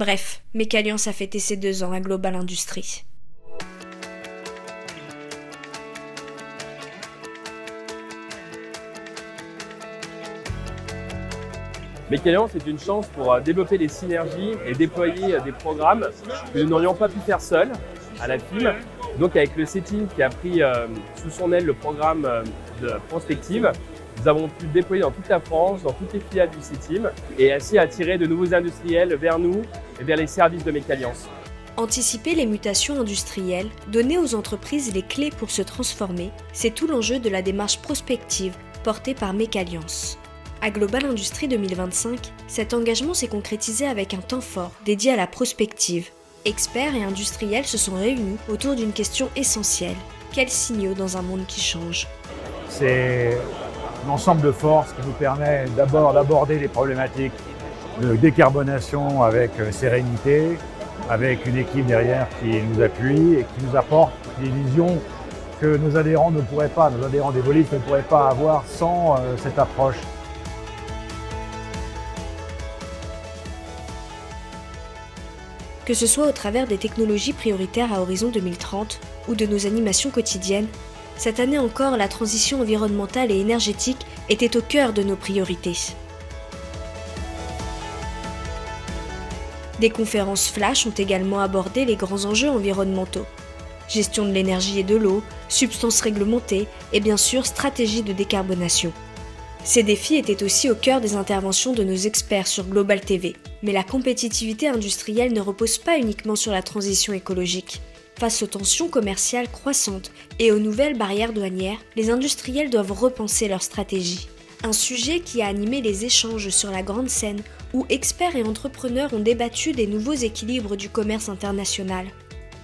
Bref, Mécalliance a fêté ses 2 ans à Global Industries. Mécalliance est une chance pour développer des synergies et déployer des programmes que nous n'aurions pas pu faire seuls à la FIM. Donc avec le CETIM qui a pris sous son aile le programme de prospective, nous avons pu le déployer dans toute la France, dans toutes les filiales du CETIM et ainsi attirer de nouveaux industriels vers nous et vers les services de Mécalliance. Anticiper les mutations industrielles, donner aux entreprises les clés pour se transformer, c'est tout l'enjeu de la démarche prospective portée par Mécalliance. À Global Industries 2025, cet engagement s'est concrétisé avec un temps fort dédié à la prospective. Experts et industriels se sont réunis autour d'une question essentielle. Quels signaux dans un monde qui change ? C'est un ensemble de forces qui nous permet d'abord d'aborder les problématiques de décarbonation avec sérénité, avec une équipe derrière qui nous appuie et qui nous apporte des visions que nos adhérents d'Evolis ne pourraient pas avoir sans cette approche. Que ce soit au travers des technologies prioritaires à horizon 2030 ou de nos animations quotidiennes, cette année encore, la transition environnementale et énergétique était au cœur de nos priorités. Des conférences flash ont également abordé les grands enjeux environnementaux. Gestion de l'énergie et de l'eau, substances réglementées et bien sûr stratégie de décarbonation. Ces défis étaient aussi au cœur des interventions de nos experts sur Global TV. Mais la compétitivité industrielle ne repose pas uniquement sur la transition écologique. Face aux tensions commerciales croissantes et aux nouvelles barrières douanières, les industriels doivent repenser leur stratégie. Un sujet qui a animé les échanges sur la grande scène où experts et entrepreneurs ont débattu des nouveaux équilibres du commerce international.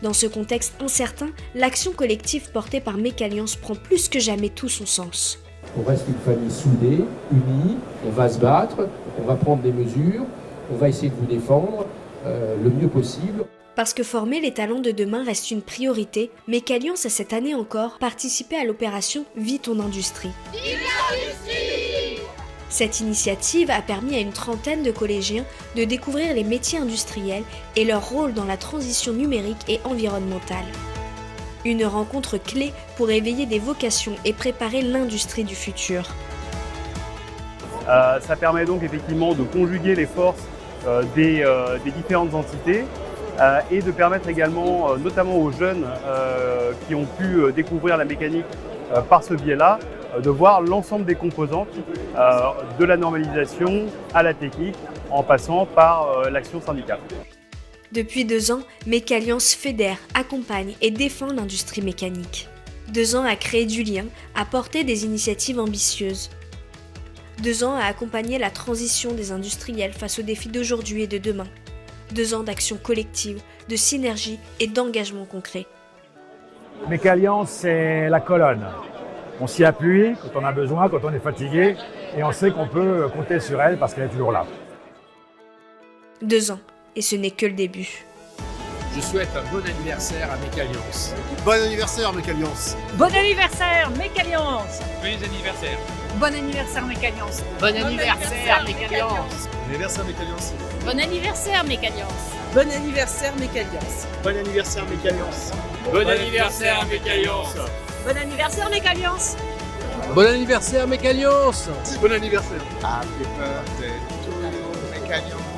Dans ce contexte incertain, l'action collective portée par Mécalliance prend plus que jamais tout son sens. On reste une famille soudée, unie, on va se battre, on va prendre des mesures, on va essayer de vous défendre le mieux possible. Parce que former les talents de demain reste une priorité, Mécalliance a cette année encore participé à l'opération Vis ton industrie. Vive l'industrie ! Cette initiative a permis à une trentaine de collégiens de découvrir les métiers industriels et leur rôle dans la transition numérique et environnementale. Une rencontre clé pour éveiller des vocations et préparer l'industrie du futur. Ça permet donc effectivement de conjuguer les forces des différentes entités et de permettre également, notamment aux jeunes qui ont pu découvrir la mécanique par ce biais-là, de voir l'ensemble des composantes de la normalisation à la technique en passant par l'action syndicale. Depuis 2 ans, Mécalliance fédère, accompagne et défend l'industrie mécanique. 2 ans à créer du lien, à porter des initiatives ambitieuses. 2 ans à accompagner la transition des industriels face aux défis d'aujourd'hui et de demain. 2 ans d'action collective, de synergie et d'engagement concret. Mécalliance, c'est la colonne. On s'y appuie quand on a besoin, quand on est fatigué, et on sait qu'on peut compter sur elle parce qu'elle est toujours là. 2 ans, et ce n'est que le début. Je souhaite un bon anniversaire à Mécalliance. Bon anniversaire Mécalliance. Bon anniversaire Mécalliance. Joyeux anniversaire. Bon anniversaire Mécalliance. Bon anniversaire Mécalliance. Bon anniversaire Mécalliance. Bon anniversaire Mécalliance. Bon anniversaire Mécalliance. Bon anniversaire Mécalliance. Bon anniversaire Mécalliance. Bon anniversaire Mécalliance. Bon anniversaire Mécalliance. Bon anniversaire. Happy birthday to you, Mécalliance.